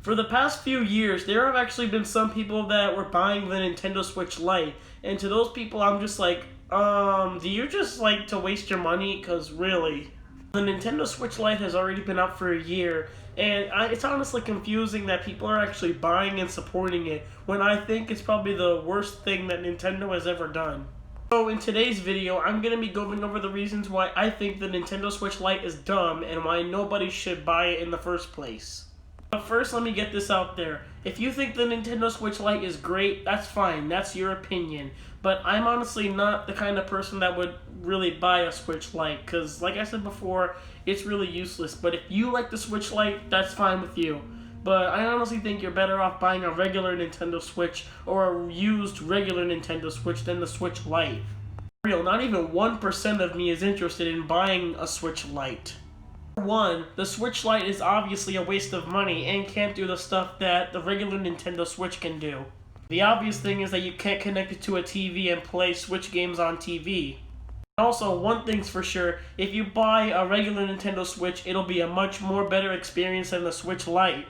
For the past few years, there have actually been some people that were buying the Nintendo Switch Lite, and to those people, I'm just like, do you just like to waste your money? Because really, the Nintendo Switch Lite has already been out for a year, and it's honestly confusing that people are actually buying and supporting it when I think it's probably the worst thing that Nintendo has ever done. So in today's video, I'm going to be going over the reasons why I think the Nintendo Switch Lite is dumb and why nobody should buy it in the first place. But first, let me get this out there. If you think the Nintendo Switch Lite is great, that's fine. That's your opinion. But I'm honestly not the kind of person that would really buy a Switch Lite, because like I said before, it's really useless. But if you like the Switch Lite, that's fine with you. But I honestly think you're better off buying a regular Nintendo Switch or a used regular Nintendo Switch than the Switch Lite. For real, not even 1% of me is interested in buying a Switch Lite. For one, the Switch Lite is obviously a waste of money and can't do the stuff that the regular Nintendo Switch can do. The obvious thing is that you can't connect it to a TV and play Switch games on TV. Also, one thing's for sure, if you buy a regular Nintendo Switch, it'll be a much more better experience than the Switch Lite.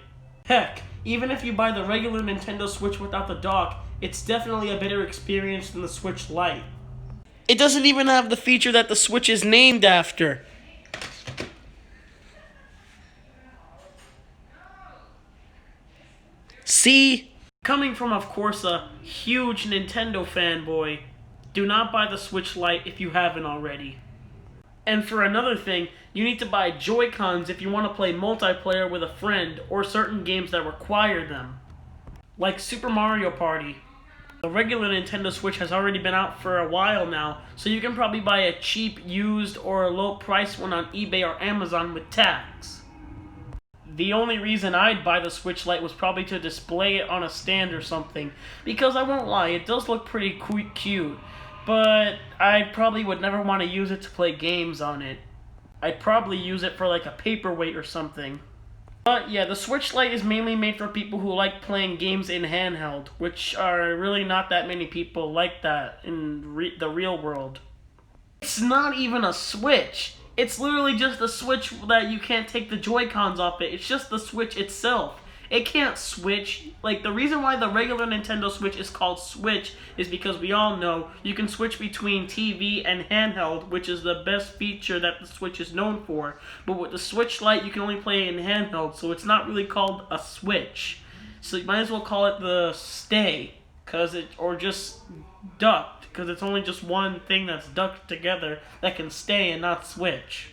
Heck, even if you buy the regular Nintendo Switch without the dock, it's definitely a better experience than the Switch Lite. It doesn't even have the feature that the Switch is named after. See? Coming from, of course, a huge Nintendo fanboy, do not buy the Switch Lite if you haven't already. And for another thing, you need to buy Joy-Cons if you want to play multiplayer with a friend or certain games that require them. Like Super Mario Party. The regular Nintendo Switch has already been out for a while now, so you can probably buy a cheap, used, or a low-priced one on eBay or Amazon with tax. The only reason I'd buy the Switch Lite was probably to display it on a stand or something, because I won't lie, it does look pretty cute, but I probably would never want to use it to play games on it. I'd probably use it for like a paperweight or something. But yeah, the Switch Lite is mainly made for people who like playing games in handheld, which are really not that many people like that in the real world. It's not even a Switch. It's literally just a Switch that you can't take the Joy-Cons off it. It's just the Switch itself. It can't switch. Like, the reason why the regular Nintendo Switch is called Switch is because we all know you can switch between TV and handheld, which is the best feature that the Switch is known for. But with the Switch Lite, you can only play it in handheld, so it's not really called a Switch. So you might as well call it the Stay, or just Ducked, because it's only just one thing that's ducked together that can stay and not switch.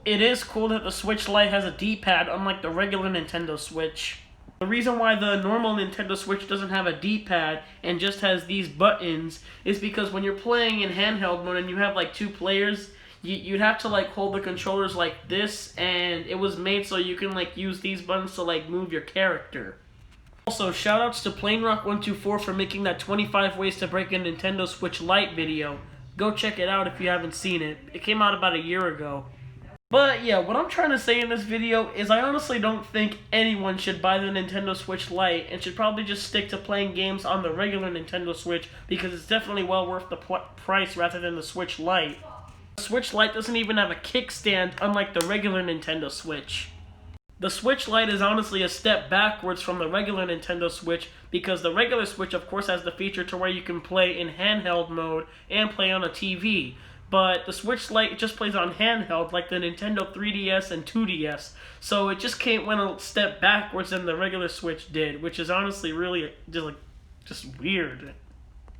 It is cool that the Switch Lite has a D-pad unlike the regular Nintendo Switch. The reason why the normal Nintendo Switch doesn't have a D-pad and just has these buttons is because when you're playing in handheld mode and you have like two players, you'd have to like hold the controllers like this, and it was made so you can like use these buttons to like move your character. Also, shoutouts to PlaneRock124 for making that 25 ways to break a Nintendo Switch Lite video. Go check it out if you haven't seen it. It came out about a year ago. But yeah, what I'm trying to say in this video is I honestly don't think anyone should buy the Nintendo Switch Lite and should probably just stick to playing games on the regular Nintendo Switch because it's definitely well worth the price rather than the Switch Lite. The Switch Lite doesn't even have a kickstand unlike the regular Nintendo Switch. The Switch Lite is honestly a step backwards from the regular Nintendo Switch because the regular Switch of course has the feature to where you can play in handheld mode and play on a TV. But the Switch Lite just plays on handheld like the Nintendo 3DS and 2DS. So it just went a step backwards than the regular Switch did, which is honestly really just weird.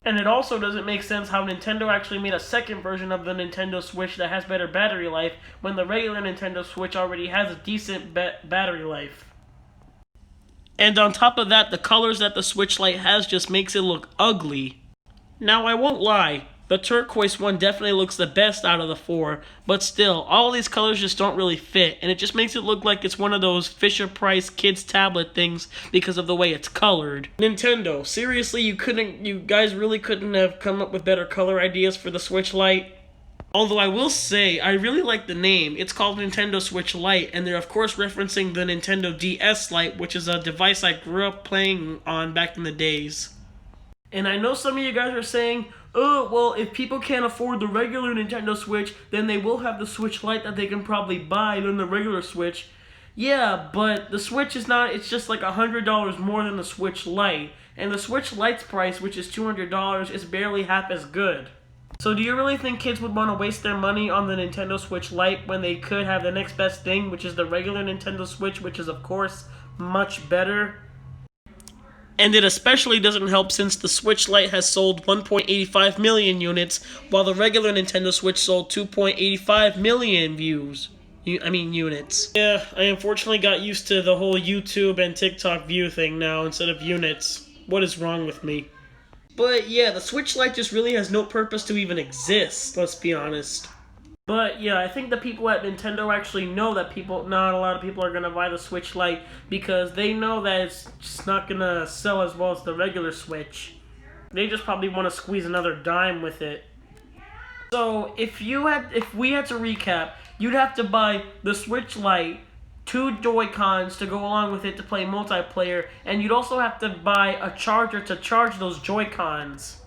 And it also doesn't make sense how Nintendo actually made a second version of the Nintendo Switch that has better battery life when the regular Nintendo Switch already has a decent battery life. And on top of that, the colors that the Switch Lite has just makes it look ugly. Now, I won't lie, the turquoise one definitely looks the best out of the four, but still, all these colors just don't really fit, and it just makes it look like it's one of those Fisher-Price kids tablet things because of the way it's colored. Nintendo, seriously, you guys really couldn't have come up with better color ideas for the Switch Lite? Although I will say, I really like the name. It's called Nintendo Switch Lite, and they're of course referencing the Nintendo DS Lite, which is a device I grew up playing on back in the days. And I know some of you guys are saying, oh, well, if people can't afford the regular Nintendo Switch, then they will have the Switch Lite that they can probably buy than the regular Switch. Yeah, but the Switch is not, it's just like $100 more than the Switch Lite. And the Switch Lite's price, which is $200, is barely half as good. So do you really think kids would want to waste their money on the Nintendo Switch Lite when they could have the next best thing, which is the regular Nintendo Switch, which is of course much better? And it especially doesn't help since the Switch Lite has sold 1.85 million units, while the regular Nintendo Switch sold 2.85 million units. Yeah, I unfortunately got used to the whole YouTube and TikTok view thing now instead of units. What is wrong with me? But yeah, the Switch Lite just really has no purpose to even exist, let's be honest. But yeah, I think the people at Nintendo actually know that not a lot of people are going to buy the Switch Lite because they know that it's just not going to sell as well as the regular Switch. They just probably want to squeeze another dime with it. So if we had to recap, you'd have to buy the Switch Lite, 2 Joy-Cons to go along with it to play multiplayer, and you'd also have to buy a charger to charge those Joy-Cons.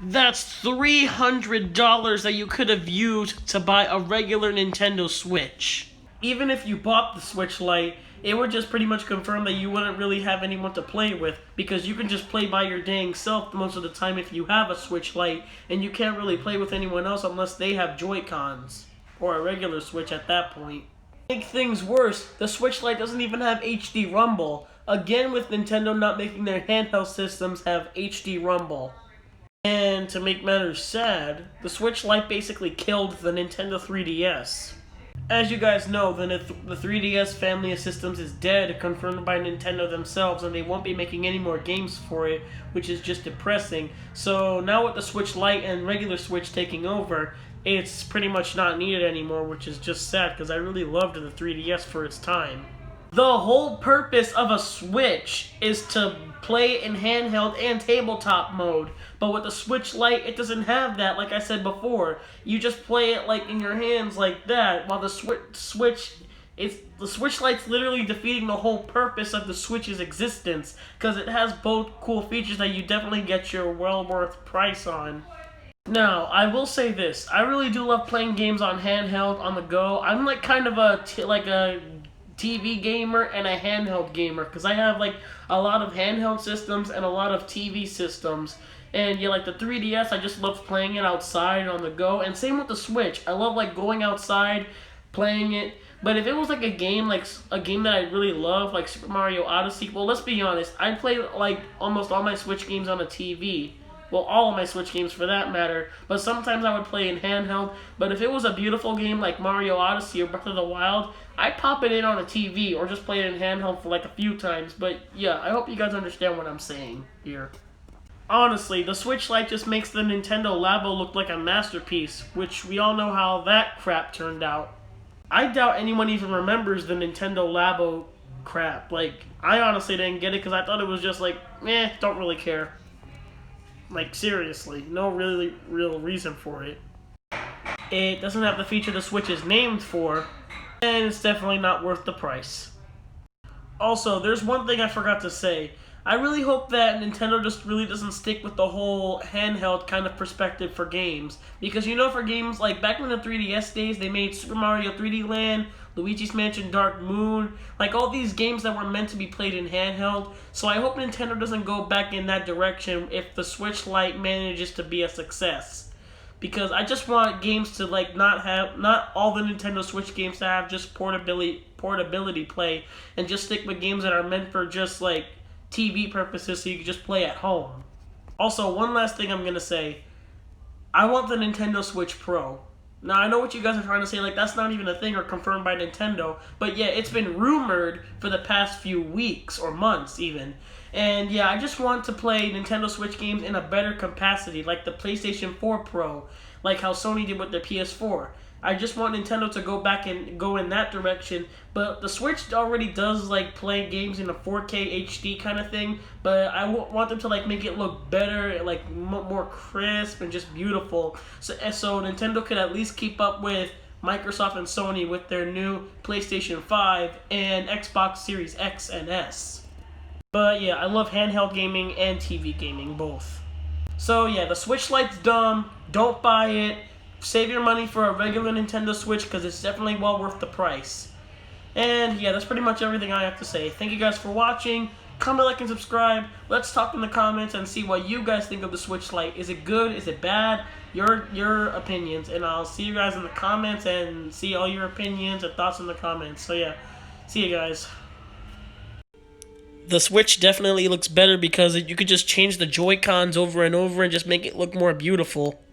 That's $300 that you could have used to buy a regular Nintendo Switch. Even if you bought the Switch Lite, it would just pretty much confirm that you wouldn't really have anyone to play with, because you can just play by your dang self most of the time if you have a Switch Lite, and you can't really play with anyone else unless they have Joy-Cons, or a regular Switch at that point. To make things worse, the Switch Lite doesn't even have HD Rumble. Again, with Nintendo not making their handheld systems have HD Rumble. And to make matters sad, the Switch Lite basically killed the Nintendo 3DS. As you guys know, the 3DS family of systems is dead, confirmed by Nintendo themselves, and they won't be making any more games for it, which is just depressing. So now with the Switch Lite and regular Switch taking over, it's pretty much not needed anymore, which is just sad because I really loved the 3DS for its time. The whole purpose of a Switch is to play in handheld and tabletop mode, but with the Switch Lite, it doesn't have that. Like I said before, you just play it like in your hands like that, while the Switch Lite's literally defeating the whole purpose of the Switch's existence, because it has both cool features that you definitely get your well worth price on. Now, I will say this, I really do love playing games on handheld, on the go. I'm like kind of a TV gamer and a handheld gamer, because I have like a lot of handheld systems and a lot of TV systems. And yeah, like the 3DS, I just love playing it outside on the go, and same with the Switch. I love like going outside, playing it. But if it was like a game that I really love, like Super Mario Odyssey, well, let's be honest, I play like almost all my Switch games on a TV. Well, all of my Switch games for that matter, but sometimes I would play in handheld. But if it was a beautiful game like Mario Odyssey or Breath of the Wild, I'd pop it in on a TV or just play it in handheld for like a few times. But yeah, I hope you guys understand what I'm saying here. Honestly, the Switch Lite just makes the Nintendo Labo look like a masterpiece, which we all know how that crap turned out. I doubt anyone even remembers the Nintendo Labo crap. Like, I honestly didn't get it because I thought it was just like, don't really care. Like, seriously, no really real reason for it. It doesn't have the feature the Switch is named for, and it's definitely not worth the price. Also, there's one thing I forgot to say. I really hope that Nintendo just really doesn't stick with the whole handheld kind of perspective for games. Because, you know, for games like back in the 3DS days, they made Super Mario 3D Land, Luigi's Mansion Dark Moon, like all these games that were meant to be played in handheld. So I hope Nintendo doesn't go back in that direction if the Switch Lite manages to be a success. Because I just want games to like not all the Nintendo Switch games to have just portability play, and just stick with games that are meant for just like TV purposes so you can just play at home. Also, one last thing I'm going to say. I want the Nintendo Switch Pro. Now, I know what you guys are trying to say, like, that's not even a thing or confirmed by Nintendo, but yeah, it's been rumored for the past few weeks, or months even. And yeah, I just want to play Nintendo Switch games in a better capacity, like the PlayStation 4 Pro, like how Sony did with the PS4. I just want Nintendo to go back and go in that direction, but the Switch already does like play games in a 4K HD kind of thing, but I want them to like make it look better, like more crisp and just beautiful, so Nintendo could at least keep up with Microsoft and Sony with their new PlayStation 5 and Xbox Series X and S. But yeah, I love handheld gaming and TV gaming, both. So yeah, the Switch Lite's dumb, don't buy it. Save your money for a regular Nintendo Switch because it's definitely well worth the price. And yeah, that's pretty much everything I have to say. Thank you guys for watching. Comment, like, and subscribe. Let's talk in the comments and see what you guys think of the Switch Lite. Is it good? Is it bad? Your opinions. And I'll see you guys in the comments and see all your opinions and thoughts in the comments. So yeah, see you guys. The Switch definitely looks better because you could just change the Joy-Cons over and over and just make it look more beautiful.